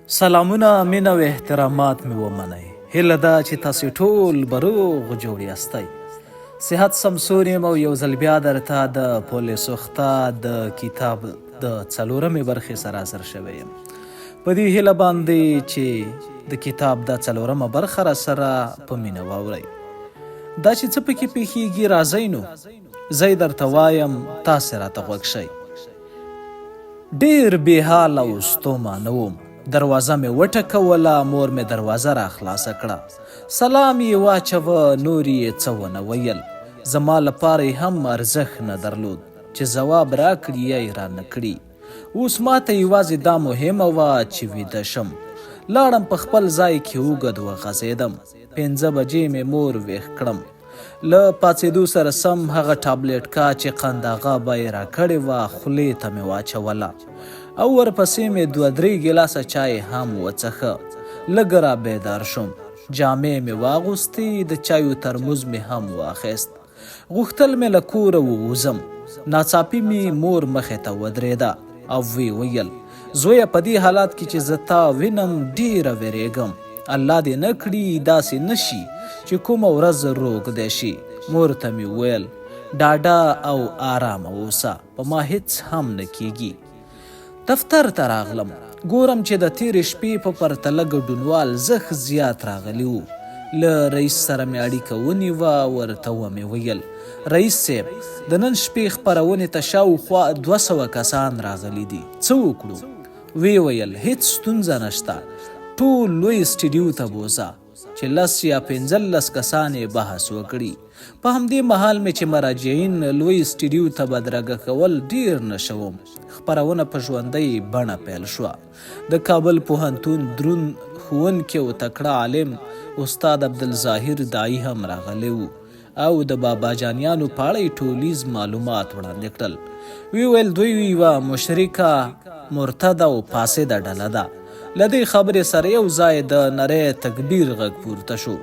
سلامونه، مینه او احترامات مې ومنئ. هیله ده چې تاسې ټول به روغ جوړ یاستئ. صحت سمسور یم او یو ځل بیا درته د پولیس اخته د کتاب د 4مې برخې سره حاضر شوی یم. په دې هیله باندې چې د کتاب د 4مه برخه را سره په مینه واورئ. دا چې څه پکې پیښیږي راځئ نو زه درته وایم، تاسې راته غوږ شئ. ډېر بېحاله او ستومانه وم. دروازه مې وټکوله، مور مې دروازه را خلاصه کړه. سلام یې واچوه، نور یې څه ونه ویل. زما لپاره یې هم ارزښت نه درلود چې ځواب راکړي یا یې رانه کړي. اوس ماته یوازې دا مهمه وه چې ویده شم. لاړم په خپل ځای کې اوږد وغځېدم. 5 بجې مې مور ویښ کړم. له پاڅېدو سره سم هغه ټابلیټ کا چې قنداغه به یې راکړې وه خولې ته مې واچوله او ورپسې مې 2-3 ګیلاسه چای هم وڅښه. لږ را بیدار شوم. جامې مې واغوستې، د چایو ترموز مې هم واخیست. غوښتل مې له کوره ووځم. ناڅاپي مې مور مخې ته ودرېده او وی ویل، زویه په دې حالات کې چې زه تا وینم ډېره ویرېږم. الله دې نه کړي داسې نشي چې کومه ورځ روږدی شي. مور ته مې وویل، ډاډه او آرامه اوسه، په ما هیڅ هم نه کیږي. دفتر ته راغلم. ګورم چې د تېرې شپې په پرتله ګډونوال زښت زیات راغلي وو. له رئیس سره مې اړیکه ونیوه. ورته ومې ویل، رئیس صاحب، د نن شپې خپرونې ته شاوخوا 200 کسان راغلي دي، څه وکړو؟ وی ویل، هیڅ ستونزه نشته، ټول لوی سټډیو ته بوځه چې 10 یا 15 کسان یې بحث وکړي. په همدې مهال مې چې مراجعین لوی سټډیو ته بدرګه کول ډیر نشوم. خپرونه په ژوندۍ بڼه پیل شوه. د کابل پوهنتون دروند ښوونکی او تکړه عالم استاد عبدالظاهر داعي هم راغلی و او د بابا جانیانو په اړه ټولیز معلومات وړاندې کړل. وی ویل، دوی یوه مشرکه مرتده او فاسده ډله ده. له دې خبرې سره یو ځای د نری تکبیر غږ پورته شو.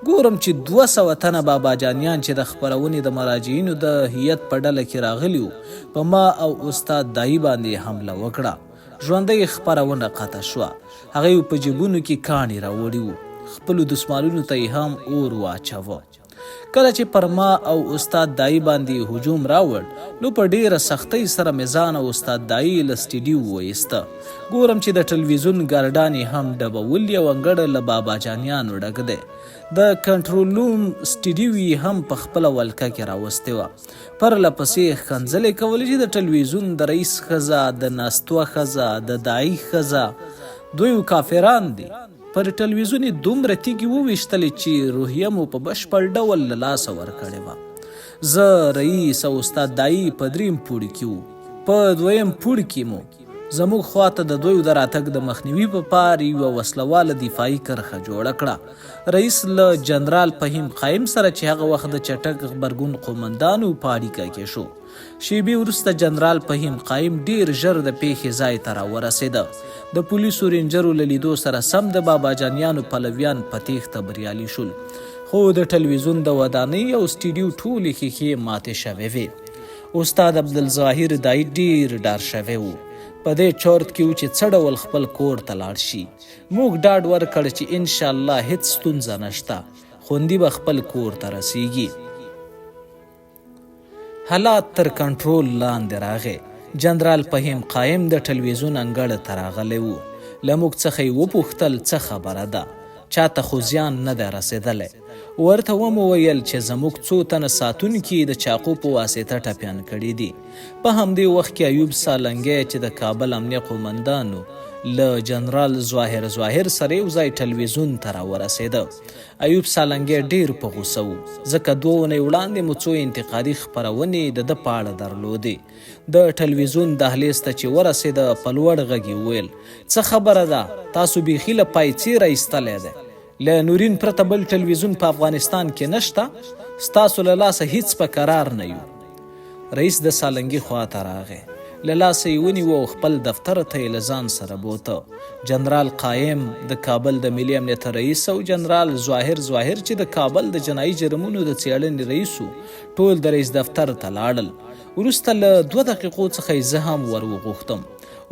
ګورم چې 200 تنه بابا جانیان چې د خپرونې د مراجعینو د هیئت په ډله کې راغلي وو په ما او استاد داعي باندې حمله وکړه. ژوندۍ خپرونه قطع شوه. هغوی په جیبونو کې کاڼي راوړي وو. خپلو دسمالونو ته یې هم اور واچوه. کله چې پر ما او استاد داعي باندې هجوم راوړ نو په ډیره سختۍ سره مې ځان او استاد داعي له سټډیو وایسته. ګورم چې د ټلویزیون ګارډان یې هم ډبولي او انګړ له بابا جانیانو ډک دی. د کنټرول روم سټډیو یې هم په خپله ولکه کې راوستې وه. پرله پسې ښکنځلې کولې چې د ټلویزیون د رئیس ښځه، د ناستوه ښځه، د داعي ښځه دوی کافران دي. پر ټلویزیون یې دومره تیږې وویشتلې چې روحیه مو په بشپړ ډول له لاسه ورکړې وه. زه، رئیس او استاد داعي په 3م پوړ کې وو. په 2م پوړ کې مو زموږ خواته د دوی د راتګ د مخنیوي په پار یوه وسلواله دفاعي کرښه جوړه کړه. رئیس له جنرال فهیم قایم سره چې هغه وخت د چټک غبرګون قومندانو په اړیکه کې شو. شیبې وروسته جنرال فهیم قایم ډیر ژر د پیښې ځای ته راورسېده. د پولیسو رینجرو له لیدو سره سم د بابا جانیانو پلویان په تیښته بریالي شول. خو د ټلویزیون د ودانۍ او سټډیو ټولې ښیښې ماتې شوې وې. استاد عبدالظاهر داعي ډیر ډار شوی و. په دې چورت کې و چې څه ډول خپل کور ته لاړ شي. موږ ډاډ ورکړ چې انشاءالله هیڅ ستونزه نشته، خوندي به خپل کور ته رسیږي. حالات تر کنټرول لاندې راغی. جنرال فهیم قایم د ټلویزیون انګړ ته راغلی و. له موږ څخه یې وپوښتل څه خبره ده، چاته خو زیان نه دی رسېدلی. ورته ومو ویل چې زموږ 2 تنه ساتونکي د چاقو په واسطه ټپیان کړي دي. په همدې وخت کې ایوب سالنګی چې د کابل امنیه قومندانو له جنرال ظاهر سره یو ځای ټلویزیون ته راورسېده. ایوب سالنګی ډیر په غوسه و، ځکه 2 اونۍ وړاندې مو څو انتقادي خپرونې د ده په اړه درلودې. د ټلویزیون دهلیز ته چې ورسېده په لوړ غږ یې وویل، څه خبره ده، تاسو بیخي له پایڅې رایستلی دی. له نورین پرته بل ټلویزیون په افغانستان کې نشته، ستاسو له لاسه هیڅ په قرار نه یو. رئیس د سالنګي خواته راغی. له لاسه یې ونیوه او خپل دفتر ته یې له ځان سره بوته. جنرال قایم د کابل د ملي امنیت رئیس او جنرال ظاهر چې د کابل د جنایي جرمونو د څیړنې رئیس و ټول د رئیس دفتر ته لاړل. وروسته له 2 دقیقو څخه یې زه هم ور وغوښتم.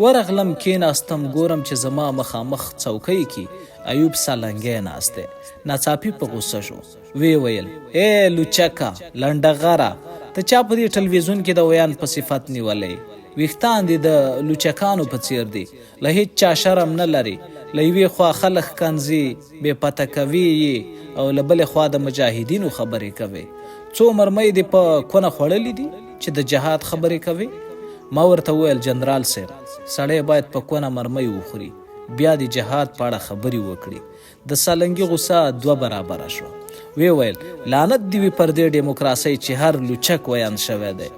ورغلم کېناستم ګورم چې زما مخامخ څوکۍ کې ایوب سالنګی ناست دی. ناڅاپي په غوسه شو. وی ویل ای لوچکه لنډغره، ته چا په دې ټلویزیون کې د ویان په صفت نیولی؟ ویښتان دې د لوچکانو په څیر دي، له هیڅ چا شرم نه لري. له یوې خوا خلک ښکنځي بې پته کوي یې او له بلې خوا د مجاهدینو خبرې کوي. څو مرمۍ دې په کونه خوړلي دي چې د جهاد خبرې کوي؟ ما ورته وویل جنرال صاحب، سړی باید په کونه مرمۍ وخوري بیا د جهاد په اړه خبرې وکړي. د سالنګي غوسه 2 برابره شوه. وی ویل لعنت دې وي پر دې ډیموکراسۍ چې هر لوچک ویان شوی دی،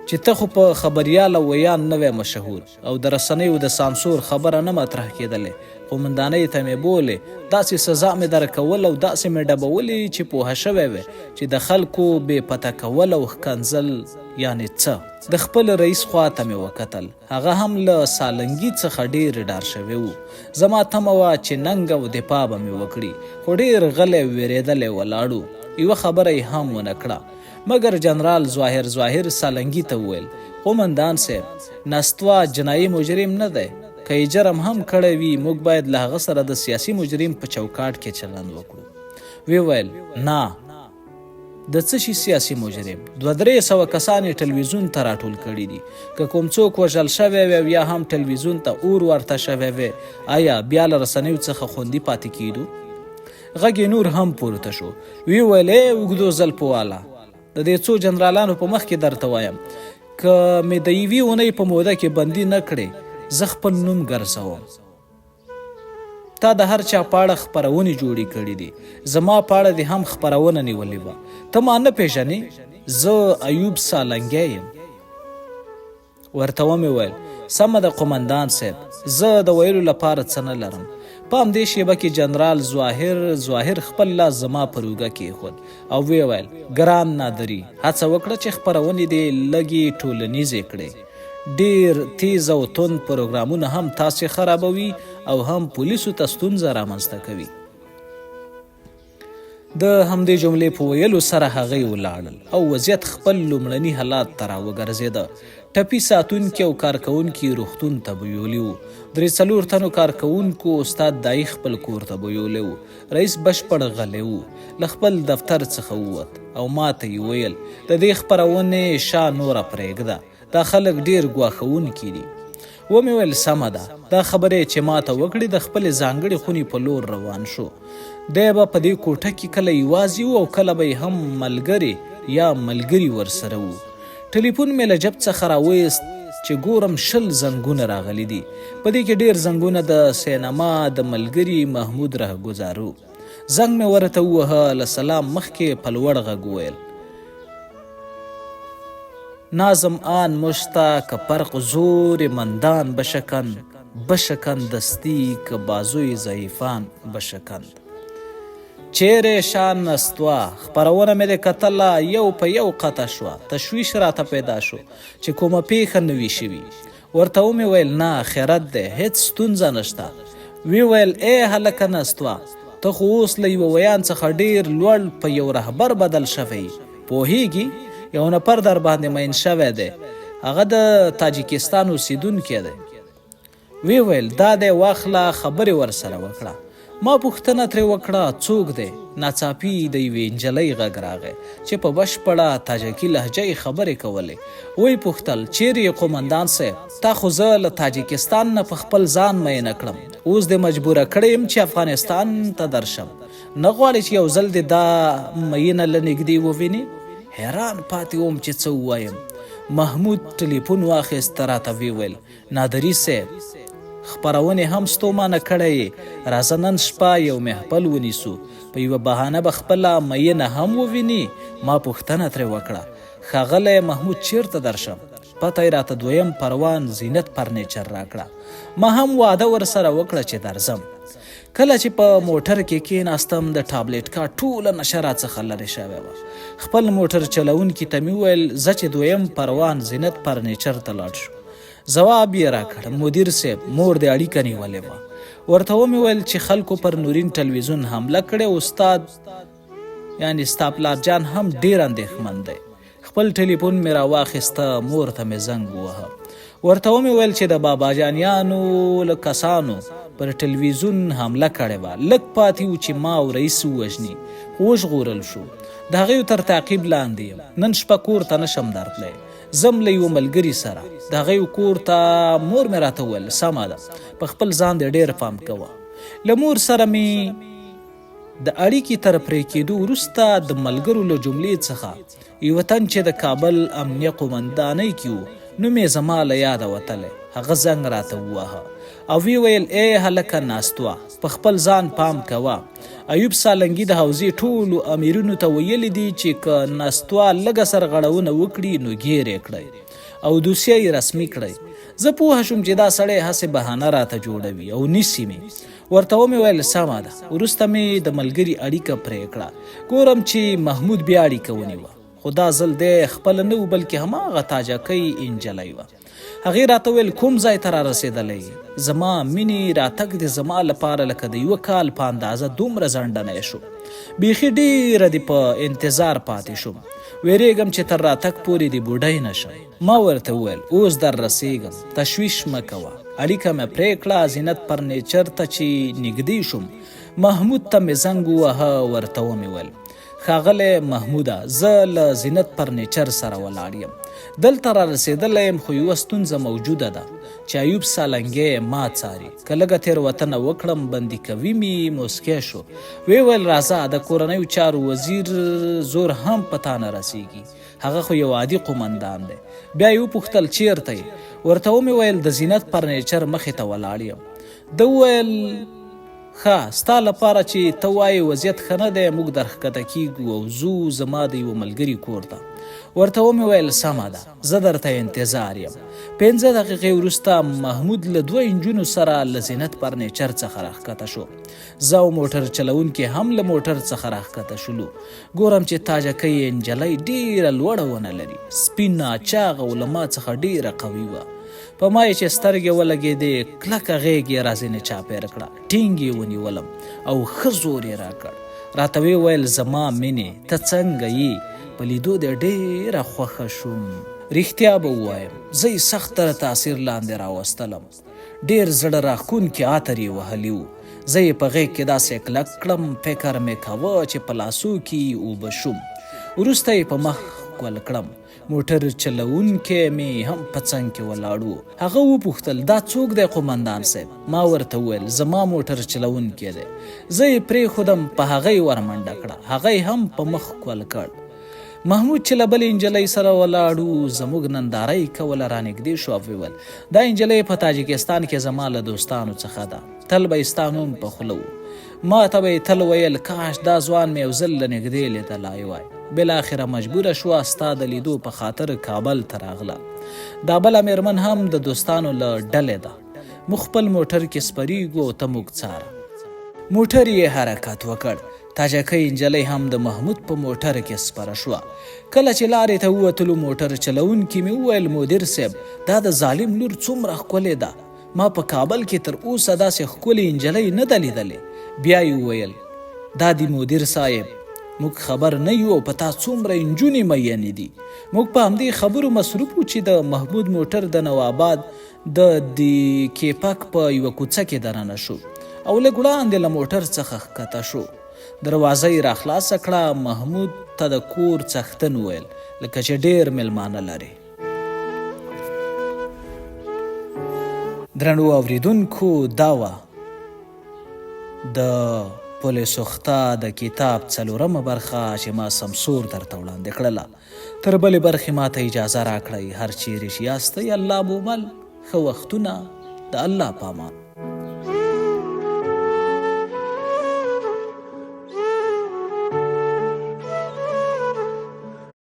چې ته خو په خبریال او ویان نه وی مشهور او د رسنیو د سانسور خبره نه مطرح کېدلې. قومندانۍ ته مې بولې، داسې سزا مې درکول او داسې مې ډبولې چې پوهه شوی وی چې د خلکو بې پته کول او ښکنځل یعنې څه. د خپل رئیس خوا ته مې وکتل، هغه هم له سالنګي څخه ډېر ډار شوی و. زما تمه وه چې ننګ او دفاع به مې وکړي، خو ډېر غلی ویرېدلی ولاړو. یوه خبره یې هم ونه کړه. مګر جنرال ظاهر سالنګي ته وویل قومندان صاحب، نستوه جنایي مجرم نه دی، که یې جرم هم کړی وي موږ باید له هغه سره د سیاسي مجرم په چوکاټ کې چلند وکړو. وی ویل نه، د څه شي سیاسي مجرم؟ 200-300 کسان یې ټلویزیون ته راټول کړي دي. که کوم څوک وژل شوی وی یا هم ټلویزیون ته اور ورته شوی وی، آیا بیا له رسنیو څخه خوندي پاتې کیدو؟ غږ یې نور هم پورته شو. وی ویل ای اوږدو زلفواله، د دې څو جنرالانو په مخ کې درته وایم، که مې د یوې اونۍ په موده کې بندي نه کړې زه خپل نوم ګرځوم. تا د هر چا په اړه خپرونې جوړې کړي دي، زما په اړه دې هم خپرونه نیولې وه. ته ما نه پیژنې، زه ایوب سالنګی یم. ورته ومې ویل سمه ده قومندان صاحب، زه د ویلو لپاره څه نه لرم. په همدې شیبه کې جنرال ظاهر خپل لاس زما پر اوږه کېښود او ویې ویل ګران نادري، هڅه وکړه چې خپرونې دې لږې ټولنیزې کړې. ډېر تیز او توند پروګرامونه هم تاسې خرابوي او هم پولیسو ته ستونزه رامنځته کوي. د همدې جملې په ویلو سره هغوی ولاړل او وضعیت خپل لومړني حالات ته راوګرځېده. ټپي ساتونکي او کارکوونکي روغتون ته بویولي وو. 3-4 تنو کارکوونکو استاد دای خپل کور ته بویولی وو. رئیس بشپړ غلی وو. له خپل دفتر څخه ووت او ما ته یې ویل د دې خپرونې شا نوره پرېږده، دا خلک ډېر ګواښونکي دي. ومې ویل سمه ده. دا خبرې چې ما ته وکړې د خپلې ځانګړې خونې په لور روان شو. دی به په دې کوټه کې کله یوازې و او کله به یې هم ملګري ورسره وو. ټلیفون مې له جب څخه راویست چې ګورم 20 زنګونه راغلي دي. په دې کې ډېر زنګونه د سینما د ملګري محمود رهګذارو. زنګ مې ورته ووهه، له سلام مخکې په لوړ غږ وویل نازم آن مشتا که پرق زور مندان بشکن دستی که بازوی ضعیفان بشکند. چیرې شان نستوه خپرونه مې د کتله یو په یو قطع شوه. تشویش راته پیدا شو چې کومه پیښه نه وي شوي. ورته ومې ویل نه خیرت دی، هیڅ ستونزه نشته. وی ویل ای هلکه نستوه، ته خو اوس له یوه ویان څخه ډېر لوړ په یو رهبر بدل شوی. پوهیږي یو نفر در باندې مین شوی دی، هغه د تاجیکستان اوسیدونکی دی. وی ویل دا دی واخله خبرې ورسره وکړه. ما پوښتنه ترې وکړه څوک دی؟ ناڅاپي د یوې نجلۍ غږ راغی چې په بشپړه تاجکي لهجه یې خبرې کولې. وی پوښتل چیرې یې قومندان صاحب؟ تا خو زه له تاجکستان نه په خپل ځان مینه کړم، اوس دې مجبوره کړی یم چې افغانستان ته درشم. نه غواړې چې یو ځل دې دا مینه له نږدې ووینې؟ حیران پاتې وم چې څه ووایم. محمود ټلیفون واخیست، راته ویې ویل نادري صاحب خپرونې هم ستومانه کړی، راځه نن شپه یو محفل ونیسو، په یوه بهانه به خپله مینه هم وویني. ما پوښتنه ترې وکړه ښاغلی محمود چیرته درشم؟ پته یې راته 2م پروان زینت فرنیچر راکړه. ما هم وعده ورسره وکړه چې درځم. کله چې په موټر کې کېناستم د ټابلیټ کا ټوله نشه راڅخه لرې شوې وه. خپل موټر چلونکي ته مې وویل زه چې 2م پروان زینت فرنیچر ته لاړ شو. ځواب یې راکړ مدیر صاحب مور دې اړیکه نیولې وه. ورته ومې ویل چې خلکو پر نورین ټلویزیون حمله کړې، استاد یعنې ستا پلار جان هم ډېر اندېښمن دی. خپل ټلیفون مې راواخیسته، مور ته مې زنګ ووهه. ورته ومې ویل چې د بابا جانیانو له کسانو پر ټلویزیون حمله کړې وه، لږ پاتې و چې ما او رئیس ووژني، خو وژغورل شو. د هغوی تر تعقیب لاندې یم. نن شپه کور ته نشم درتلی، زم له یوه ملګري سره. د هغوی کور ته مور مې راته وویل سمه ده، په خپل ځان دې ډېر پام کوه. له مور سره مې د اړیکې تر پرې کېدو وروسته د ملګرو له جملې څخه یوه تن چې د کابل امنیه قومندانۍ کې و نوم یې زما له یاده وتلی. هغه زنګ راته وواهه او وی ویل ای هلکه ناستوه، په خپل ځان پام کوه. ایوب سالنګي د حوزې ټولو امیرونو ته ویلي دي چې که ناستوه لږه سرغړونه وکړي نو ګیر یې کړئ او دوسیه یې رسمي کړئ. زه پوهه شوم چې دا سړی هسې بهانه راته جوړوي او نیسي مې. ورته ومې ویل سمه ده. وروسته مې د ملګري اړیکه پرې کړه. ګورم چې محمود بیا اړیکه ونیوه، خو دا ځل دی خپله نه و بلکې هماغه تاجکۍ انجلۍ وه. هغې راته ویل کوم ځای ته رارسېدلی؟ زما مینې راتګ د زما لپاره لکه د یوه کال په اندازه دومره ځنډنی شو. بیخي ډېره دې په انتظار پاتې شوم. ویرېږم چې تر راتګ پورې دې بوډۍ نه شم. ما ورته وویل اوس در رسېږم، تشویش مه کوه. اړیکه مې پرې کړه. زینت فرنیچر ته چې نږدې شوم محمود ته مې زنګ ووهه. ورته ومې ویل ښاغلی محموده، زه له زینت فرنیچر سره ولاړ یم، دلته را رسېدلی یم، خو یوه ستونزه موجوده ده چې ایوب سالنګی ما څاري. که لږه تېروتنه وکړم بندي کوي مې. موسکی شو. ویې ویل راځه، د کورنیو چارو وزیر زور هم په تا نه رسېږي، هغه خو یو عادي قومندان دی. بیا یې وپوښتل چیرته یې؟ ورته ومې ویل د زینت فرنیچر مخې ته ولاړ یم. ده وویل ښه، ستا لپاره چې ته وایې وضعیت ښه نه دی، موږ درښکته کېږو او ځو زما د یوه ملګري کور ته. ورته ومې ویل سمه ده، زه درته انتظار یم. 5 دقیقې وروسته محمود له 2 انجونو سره له زینت فرنیچر څخه راښکته شو. زه او موټر چلونکي هم له موټر څخه راښکته شولو. ګورم چې تاجکۍ نجلۍ ډېره لوړه ونه لري، سپینه چاغه او له ما څخه ډېره قوي وه. په ما یې چې سترګې ولګېدې کلکه غېږ یې راځینې چاپېر کړه، ټینګ یې ونیولم او ښه زور یې راکړ. راته ویې ویل زما مینې ته څنګه یې؟ په لیدو دې ډېره خوښه شوم. رښتیا به ووایم زه یې سخت تر تاثیر لاندې راوستلم. ډېر زړه راښکونکي عطر یې وهلي و. زه یې په غېږ کې داسې کلک کړم فکر مې کوه چې په لاسو کې یې اوبه شوم. وروسته یې په مخ ښکل کړم. موټر چلونکی مې هم په څنګ کې ولاړ و. هغه وپوښتل دا څوک دی قومندان صاحب؟ ما ورته وویل زما موټر چلونکی دی. زه یې پرېښودم، په هغه یې ورمنډه کړه. هغه یې هم په مخ ښکل کړ. محمود چې له بلې نجلۍ سره ولاړ و زموږ ننداره یې کوله، رانږدې شو او ویل دا نجلۍ په تاجکستان کې زما له دوستانو څخه ده، تل به یې ستا نوم په خوله و. ما ته به یې تل ویل کاش دا ځوان مې یو ځل له نږدې لیدلی وای. بالاخره مجبوره شوه ستا د لیدو په خاطر کابل ته راغله. دا بله مېرمن هم د دوستانو له ډلې ده. موږ خپل موټر کې سپریږو او ته موږ څاره. موټر یې حرکت وکړ. تاجکۍ نجلۍ هم د محمود په موټر کې سپره شوه. کله چې لارې ته ووتلو موټر چلونکي مې وویل مدیر صاحب دا د ظالم لور څومره ښکلې ده، ما په کابل کې تر اوسه داسې ښکلې نجلۍ نه ده لیدلې. بیا یې وویل دا د مدیر صاحب موږ خبر نه یو په تا څومره نجونې میینې دي. موږ په همدې خبرو مصروف وو چې د محمود موټر د نواباد د کیپک په یوه کوڅه کې دننه شو او لږ وړاندې له موټر څخه ښکته شو. دروازه یې راخلاصه کړه. محمود ته د کور څښتن وویل لکه چې ډېر میلمانه لري. درنو اوریدونکو دا وه د پولیسو خطا د کتاب 4مه برخه چې ما سمسور درته وړاندې کړله. تر بلې برخې ما ته اجازه راکړئ. هر چیرې چې یاستئ الله مو مل. ښه وختونه. د الله په امان.